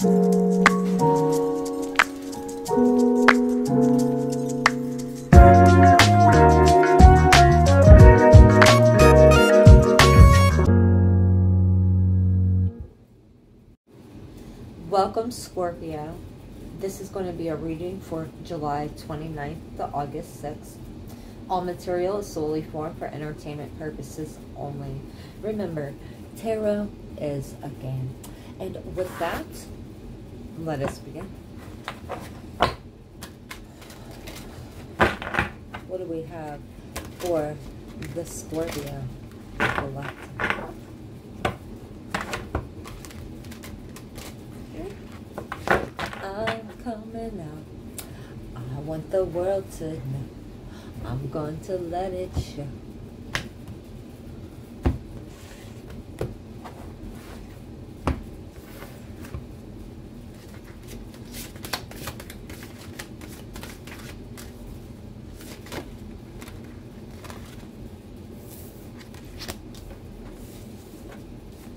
Welcome, Scorpio. This is going to be a reading for July 29th to August 6th. All material is solely formed for entertainment purposes only. Remember, tarot is a game. And with that, let us begin. What do we have for the Scorpio collective? I'm coming out. I want the world to know. I'm going to let it show.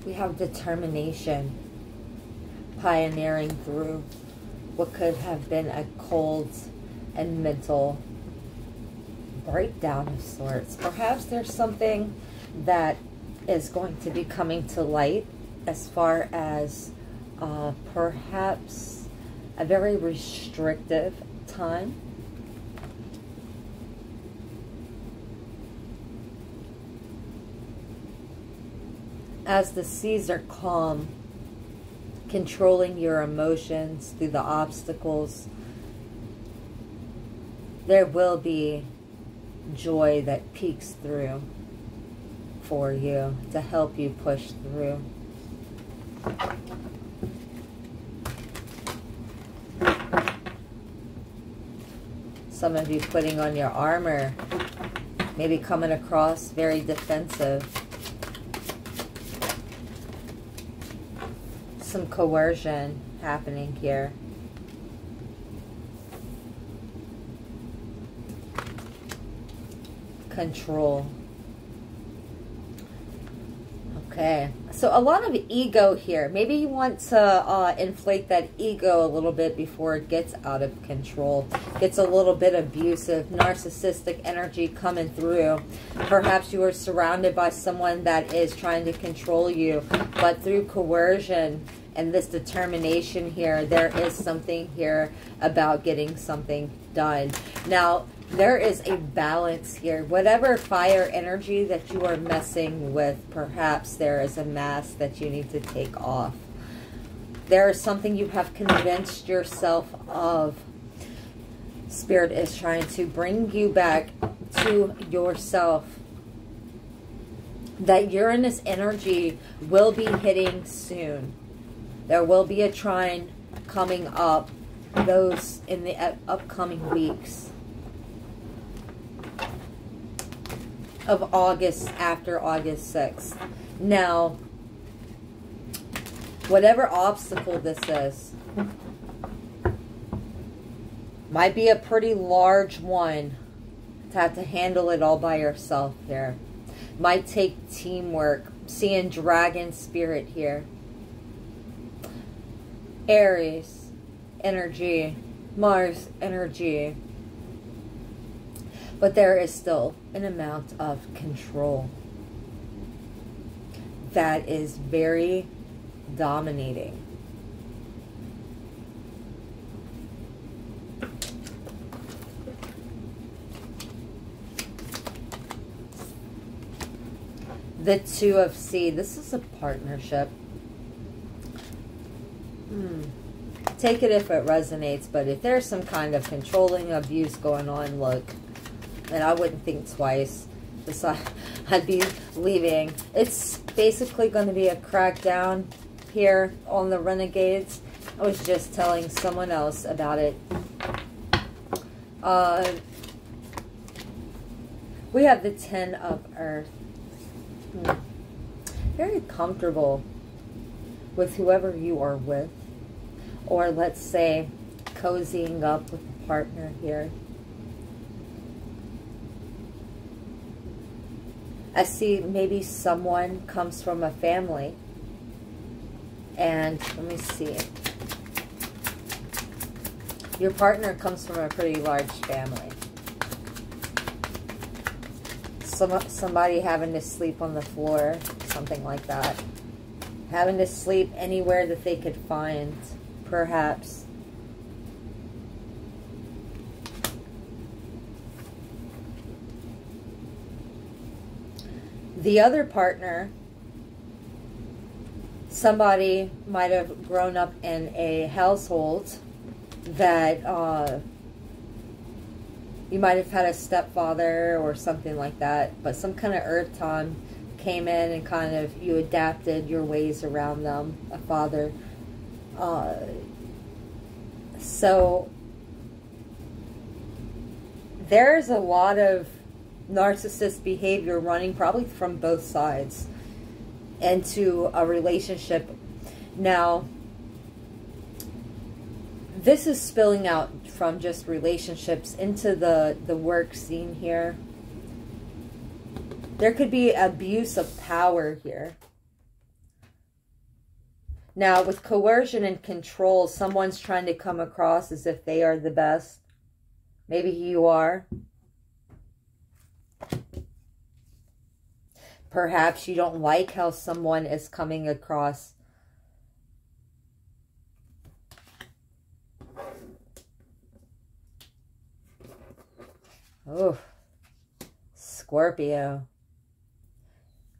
We have determination, pioneering through what could have been a cold and mental breakdown of sorts. Perhaps there's something that is going to be coming to light as far as perhaps a very restrictive time. As the seas are calm, controlling your emotions through the obstacles, there will be joy that peeks through for you to help you push through. Some of you putting on your armor, maybe coming across very defensive. Some coercion happening here. Control. Okay, so a lot of ego here. Maybe you want to inflate that ego a little bit before it gets out of control. Gets a little bit abusive, narcissistic energy coming through. Perhaps you are surrounded by someone that is trying to control you, but through coercion and this determination here, there is something here about getting something done. Now, there is a balance here. Whatever fire energy that you are messing with, perhaps there is a mask that you need to take off. There is something you have convinced yourself of. Spirit is trying to bring you back to yourself. That Uranus energy will be hitting soon. There will be a trine coming up, those in the upcoming weeks of August, after August 6th. Now, whatever obstacle this is, might be a pretty large one to have to handle it all by yourself here. Might take teamwork. Seeing dragon spirit here. Aries energy, Mars energy. But there is still an amount of control that is very dominating. The Two of Seeds. This is a partnership. Take it if it resonates, but if there's some kind of controlling abuse going on, look, and I wouldn't think twice. I'd be leaving. It's basically going to be a crackdown here on the renegades. I was just telling someone else about it. We have the 10 of Earth. Very comfortable with whoever you are with. Or let's say cozying up with a partner here. I see maybe someone comes from a family. And let me see. Your partner comes from a pretty large family. Somebody having to sleep on the floor, something like that. Having to sleep anywhere that they could find, perhaps. The other partner, somebody might have grown up in a household that you might have had a stepfather or something like that, but some kind of earth time came in and kind of you adapted your ways around them, a father. So there's a lot of narcissist behavior running probably from both sides into a relationship. Now, this is spilling out from just relationships into the work scene here. There could be abuse of power here. Now, with coercion and control, someone's trying to come across as if they are the best. Maybe you are. Perhaps you don't like how someone is coming across. Oh, Scorpio.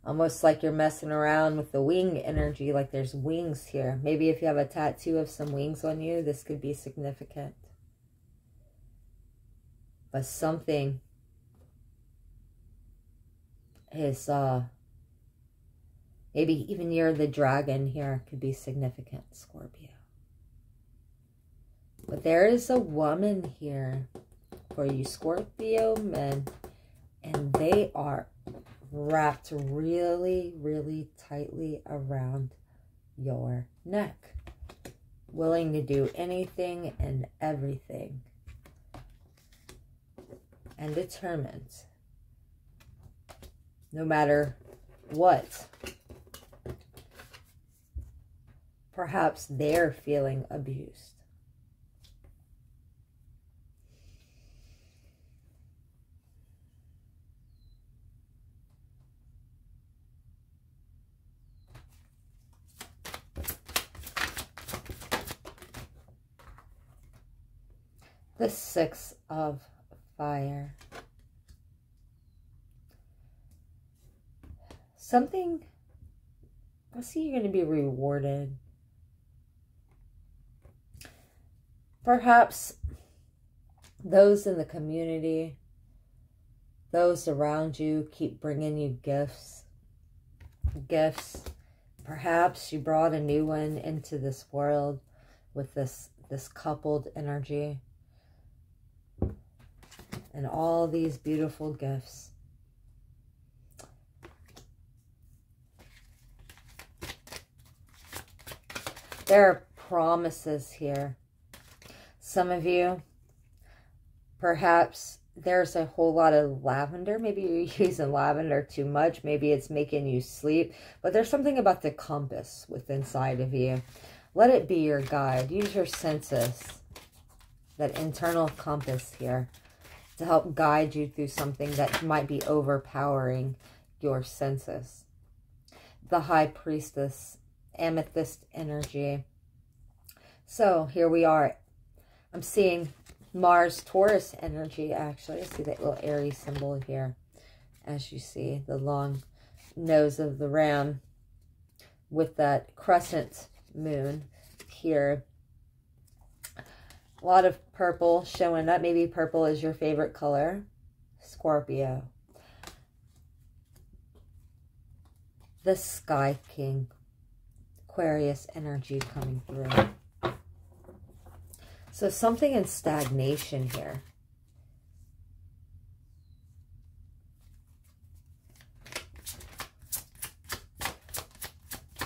Almost like you're messing around with the wing energy, like there's wings here. Maybe if you have a tattoo of some wings on you, this could be significant. But something is, maybe even you're the dragon here, could be significant, Scorpio. But there is a woman here for you Scorpio men, and they are wrapped really, really tightly around your neck, willing to do anything and everything, and determined, no matter what. Perhaps they're feeling abused. The Six of Fire. Something, I see you're going to be rewarded. Perhaps those in the community, those around you keep bringing you gifts. Perhaps you brought a new one into this world with this coupled energy. And all these beautiful gifts. There are promises here. Some of you, perhaps there's a whole lot of lavender. Maybe you're using lavender too much. Maybe it's making you sleep. But there's something about the compass within inside of you. Let it be your guide. Use your senses. That internal compass here, to help guide you through something that might be overpowering your senses. The High Priestess, amethyst energy. So here we are. I'm seeing Mars Taurus energy, actually. I see that little Aries symbol here. As you see, the long nose of the ram with that crescent moon here. A lot of purple showing up. Maybe purple is your favorite color. Scorpio. The Sky King. Aquarius energy coming through. So something in stagnation here.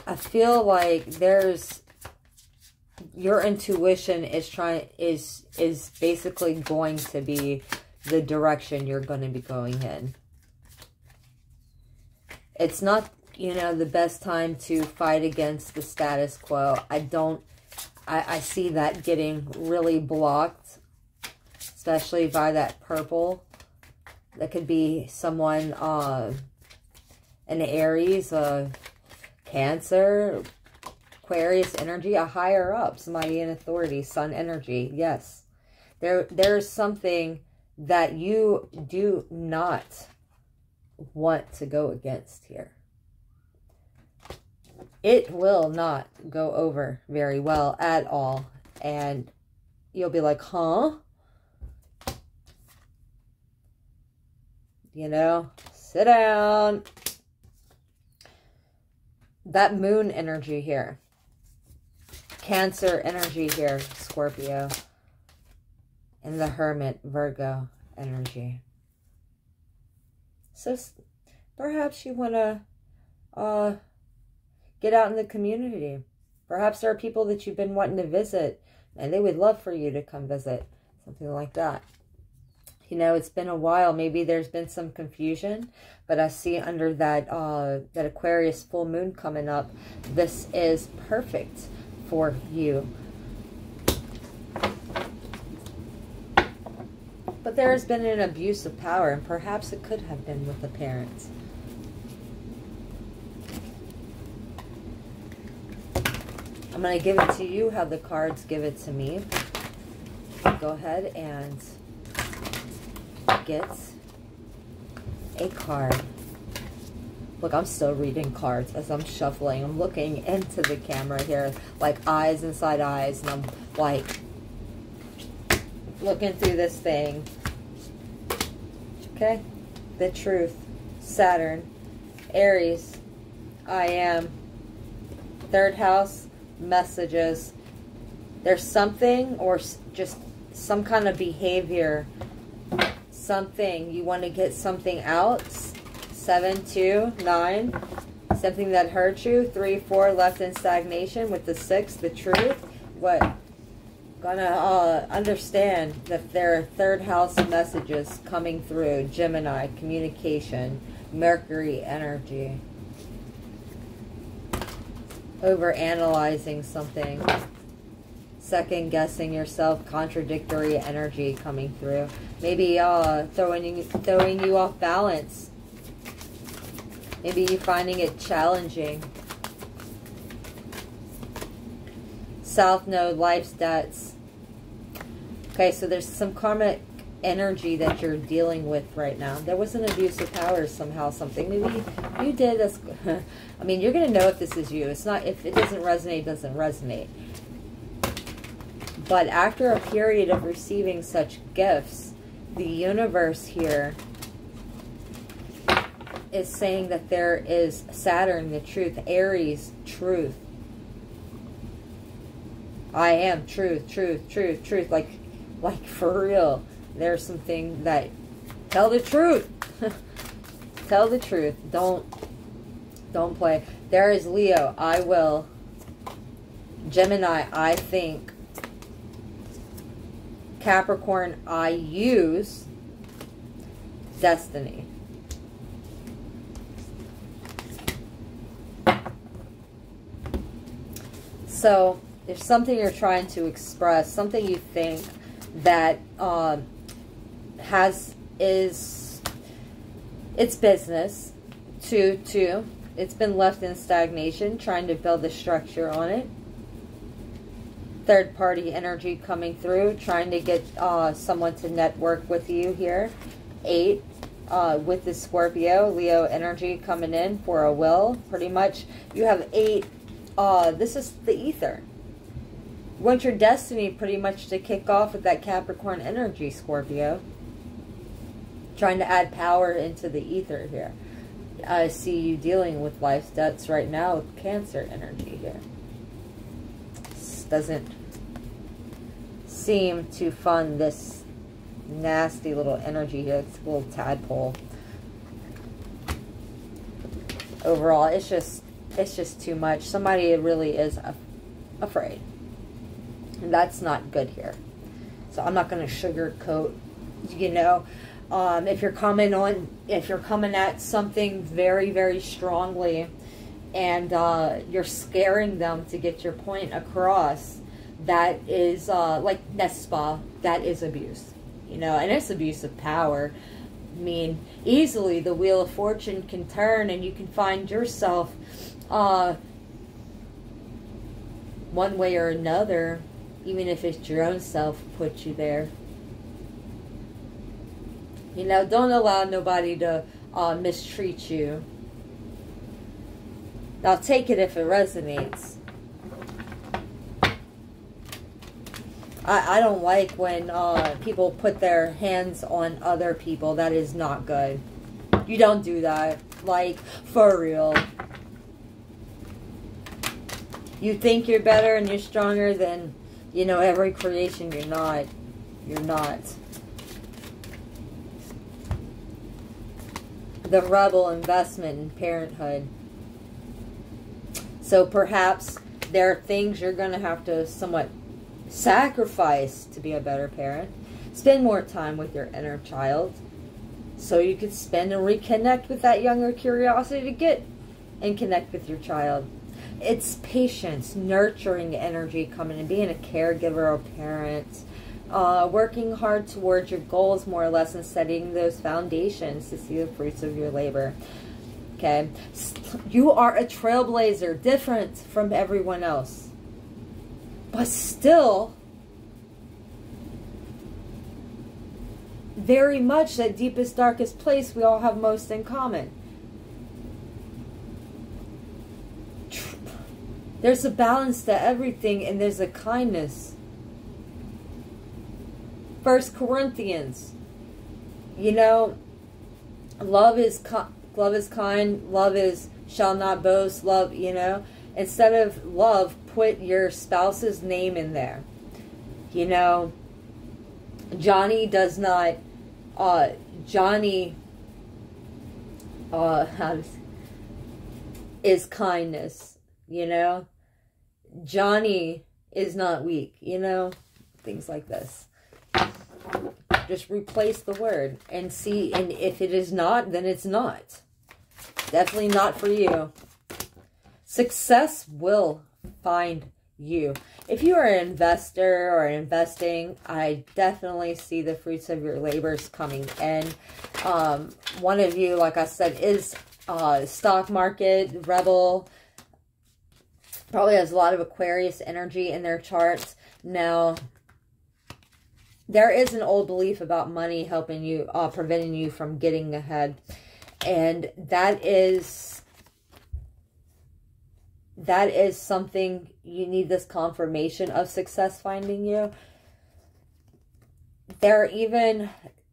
I feel like there's, your intuition is basically going to be the direction you're going to be going in. It's not, you know, the best time to fight against the status quo. I don't I see that getting really blocked, especially by that purple. That could be someone, an Aries, Cancer, Aquarius energy, a higher up, somebody in authority, sun energy. Yes, there's something that you do not want to go against here. It will not go over very well at all. And you'll be like, huh? You know, sit down. That moon energy here. Cancer energy here, Scorpio. And the Hermit, Virgo energy. So perhaps you want to get out in the community. Perhaps there are people that you've been wanting to visit and they would love for you to come visit. Something like that. You know, it's been a while. Maybe there's been some confusion, but I see under that that Aquarius full moon coming up, this is perfect for you. But there has been an abuse of power, and perhaps it could have been with the parents. I'm going to give it to you how the cards give it to me. Go ahead and get a card. Look, I'm still reading cards as I'm shuffling. I'm looking into the camera here, like eyes inside eyes, and I'm like looking through this thing. Okay, the truth, Saturn, Aries, I am, third house, messages. There's something or just some kind of behavior, something you want to get something out. 7, 2, 9, something that hurt you. 3, 4, left in stagnation. With the 6, the truth. What? Gonna understand that there are third house messages coming through. Gemini, communication, Mercury energy. Over analyzing something. Second guessing yourself, contradictory energy coming through. Maybe throwing you off balance. Maybe you finding it challenging. South Node, life's debts. Okay, so there's some karmic energy that you're dealing with right now. There was an abuse of power somehow, something. Maybe you did this. I mean, you're going to know if this is you. It's not, if it doesn't resonate, it doesn't resonate. But after a period of receiving such gifts, the universe here is saying that there is Saturn, the truth, Aries, truth. I am truth, truth, truth, truth. Like for real. There's something that, tell the truth. Tell the truth. Don't play. There is Leo, I will. Gemini, I think. Capricorn, I use. Destiny. So, there's something you're trying to express, something you think that it's business. 2, 2. It's been left in stagnation, trying to build a structure on it. Third party energy coming through, trying to get someone to network with you here. 8, with the Scorpio, Leo energy coming in for a will. Pretty much, you have 8. This is the ether. You want your destiny pretty much to kick off with that Capricorn energy, Scorpio. Trying to add power into the ether here. I see you dealing with life's debts right now with Cancer energy here. This doesn't seem to fund this nasty little energy here. It's a little tadpole. Overall, it's just too much. Somebody really is afraid. And that's not good here. So I'm not going to sugarcoat, you know. If you're coming at something very, very strongly and you're scaring them to get your point across, that is like Nespa, that is abuse, you know, and it's abuse of power. I mean, easily the wheel of fortune can turn and you can find yourself one way or another, even if it's your own self put you there. You know, don't allow nobody to mistreat you. Now take it if it resonates. I don't like when people put their hands on other people. That is not good. You don't do that. Like, for real. You think you're better and you're stronger than, you know, every creation. You're not. You're not. The rebel investment in parenthood. So perhaps there are things you're going to have to somewhat sacrifice to be a better parent. Spend more time with your inner child so you can spend and reconnect with that younger curiosity to get and connect with your child. It's patience, nurturing energy coming and being a caregiver or parent, working hard towards your goals more or less and setting those foundations to see the fruits of your labor. Okay, you are a trailblazer, different from everyone else. But still, very much that deepest, darkest place we all have most in common. There's a balance to everything, and there's a kindness. 1 Corinthians, you know, love is kind, love is shall not boast, love, you know. Instead of love, put your spouse's name in there. You know, Johnny does not, is kindness, you know. Johnny is not weak, you know. Things like this. Just replace the word and see, and if it is not, then it's not. Definitely not for you. Success will find you. If you are an investor or investing, I definitely see the fruits of your labors coming in. One of you, like I said, is stock market, rebel, probably has a lot of Aquarius energy in their charts. Now, there is an old belief about money helping you, preventing you from getting ahead. And that is something you need, this confirmation of success finding you. There are even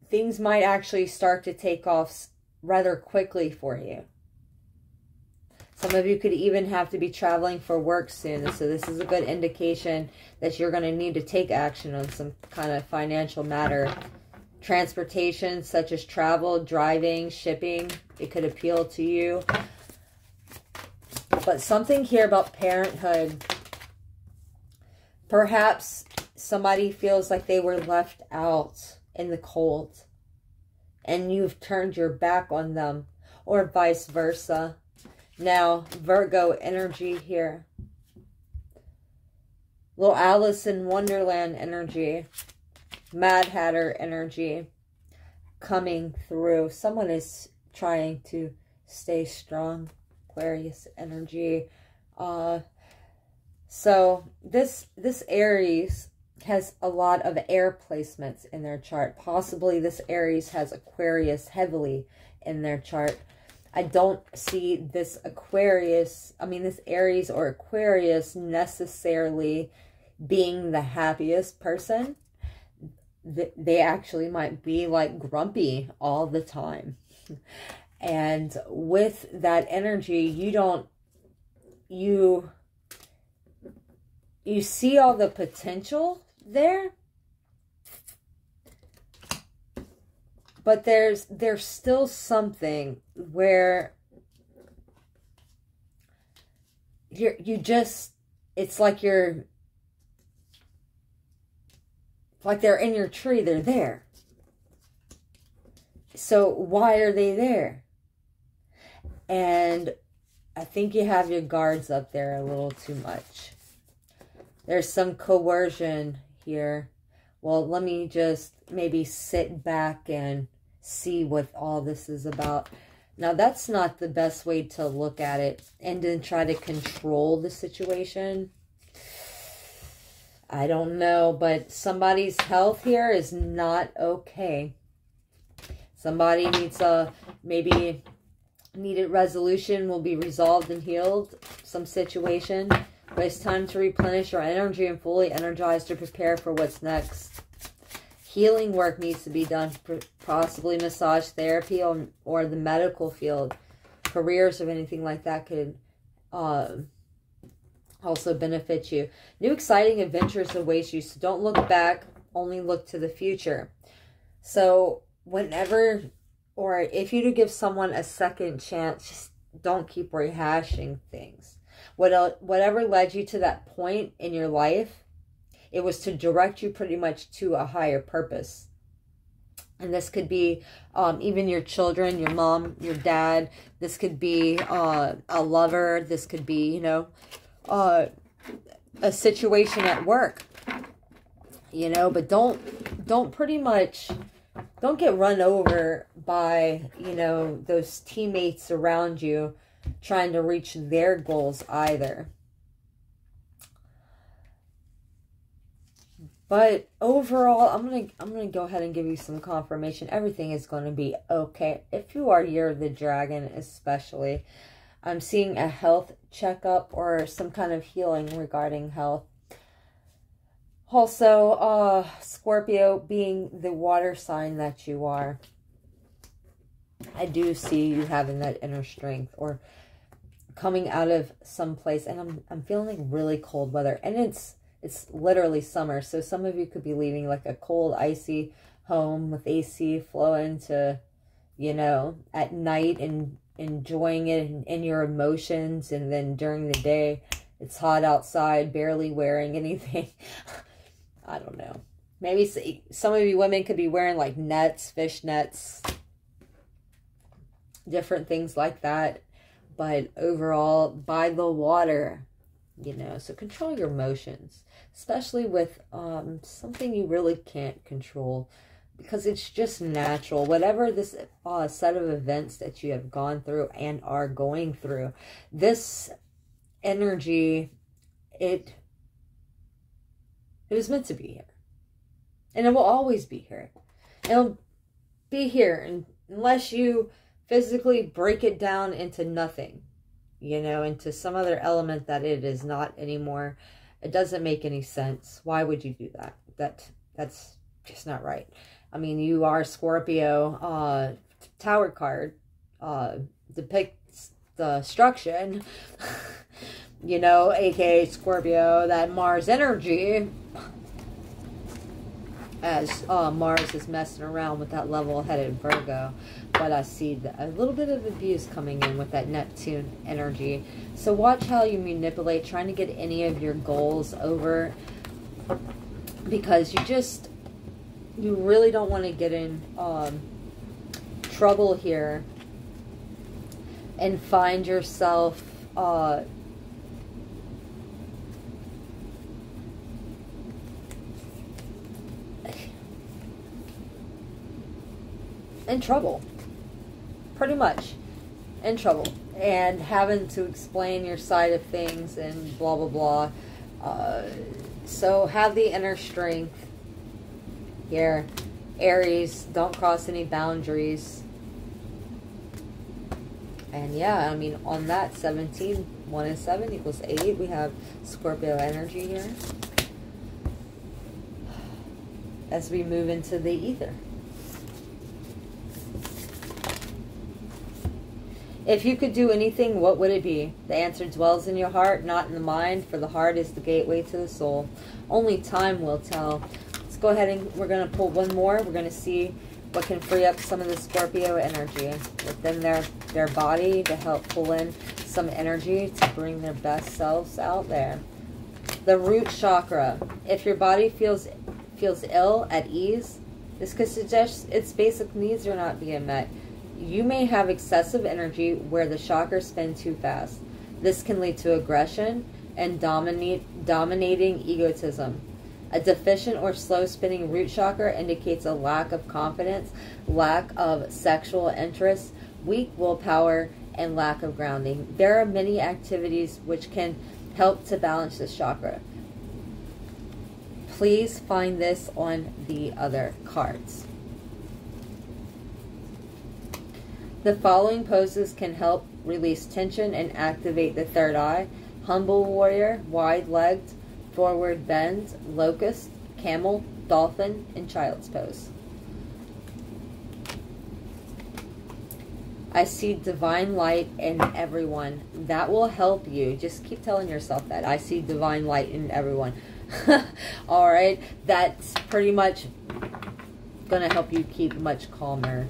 things might actually start to take off rather quickly for you. Some of you could even have to be traveling for work soon. So this is a good indication that you're going to need to take action on some kind of financial matter. Transportation, such as travel, driving, shipping, it could appeal to you. But something here about parenthood. Perhaps somebody feels like they were left out in the cold and you've turned your back on them, or vice versa. Now, Virgo energy here. Little Alice in Wonderland energy. Mad Hatter energy coming through. Someone is trying to stay strong. Aquarius energy. So this Aries has a lot of air placements in their chart. Possibly this Aries has Aquarius heavily in their chart. I don't see this this Aries or Aquarius necessarily being the happiest person. They actually might be like grumpy all the time. And with that energy, you see all the potential there, but there's still something where it's like they're in your tree, they're there. So why are they there? And I think you have your guards up there a little too much. There's some coercion here. Well, let me just maybe sit back and see what all this is about. Now, that's not the best way to look at it, and then try to control the situation. I don't know, but somebody's health here is not okay. Somebody needs maybe needed resolution will be resolved and healed. Some situation. But it's time to replenish your energy and fully energize to prepare for what's next. Healing work needs to be done, possibly massage therapy or the medical field. Careers or anything like that could also benefit you. New exciting adventures await you, so don't look back, only look to the future. So whenever, or if you do give someone a second chance, just don't keep rehashing things. Whatever led you to that point in your life, it was to direct you pretty much to a higher purpose. And this could be even your children, your mom, your dad. This could be a lover. This could be, you know, a situation at work. You know, but don't get run over by, you know, those teammates around you trying to reach their goals either. But overall, I'm gonna go ahead and give you some confirmation. Everything is going to be okay. If you are Year of the Dragon, especially, I'm seeing a health checkup or some kind of healing regarding health. Also, Scorpio, being the water sign that you are, I do see you having that inner strength or coming out of some place. And I'm feeling like really cold weather. And it's literally summer. So some of you could be leaving like a cold, icy home with AC flowing to, you know, at night and enjoying it in your emotions. And then during the day, it's hot outside, barely wearing anything. I don't know. Maybe some of you women could be wearing like nets, fish nets, different things like that. But overall, by the water, you know, so control your emotions, especially with something you really can't control, because it's just natural. Whatever this set of events that you have gone through and are going through, this energy, it was meant to be here. And it will always be here. It'll be here unless you physically break it down into nothing, you know, into some other element that it is not anymore. It doesn't make any sense. Why would you do that? That's just not right. I mean, you are Scorpio. Tower card depicts destruction, you know, aka Scorpio, that Mars energy, as Mars is messing around with that level-headed Virgo. But I see a little bit of abuse coming in with that Neptune energy. So watch how you manipulate, trying to get any of your goals over, because you really don't want to get in trouble here and find yourself in trouble. Pretty much in trouble, and having to explain your side of things and blah blah blah. So have the inner strength here, Aries. Don't cross any boundaries. And yeah, I mean, on that 17, 1 and 7 equals 8. We have Scorpio energy here as we move into the ether. If you could do anything, what would it be? The answer dwells in your heart, not in the mind, for the heart is the gateway to the soul. Only time will tell. Let's go ahead and we're going to pull one more. We're going to see what can free up some of the Scorpio energy within their body to help pull in some energy to bring their best selves out there. The root chakra. If your body feels ill, at ease, this could suggest its basic needs are not being met. You may have excessive energy where the chakras spin too fast. This can lead to aggression, and dominating egotism. A deficient or slow spinning root chakra indicates a lack of confidence, lack of sexual interest, weak willpower, and lack of grounding. There are many activities which can help to balance this chakra. Please find this on the other cards. The following poses can help release tension and activate the third eye: humble warrior, wide-legged, forward bend, locust, camel, dolphin, and child's pose. I see divine light in everyone. That will help you. Just keep telling yourself that. I see divine light in everyone. All right. That's pretty much going to help you keep much calmer,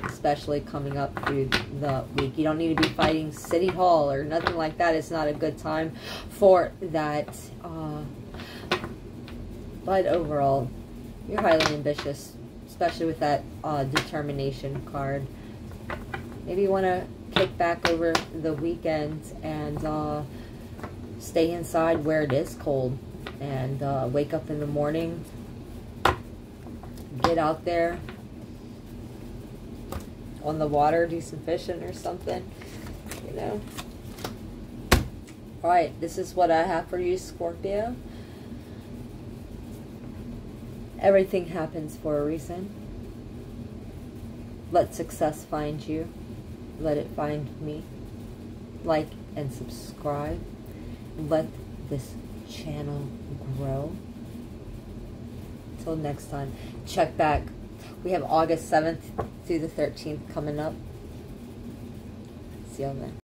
especially coming up through the week. You don't need to be fighting City Hall or nothing like that. It's not a good time for that. But overall, you're highly ambitious, especially with that determination card. Maybe you want to kick back over the weekend and stay inside where it is cold, and wake up in the morning, get out there on the water, do some fishing or something, you know. Alright, this is what I have for you, Scorpio. Everything happens for a reason. Let success find you. Let it find me. Like and subscribe. Let this channel grow. Until next time, check back. We have August 7th through the 13th coming up. See you then.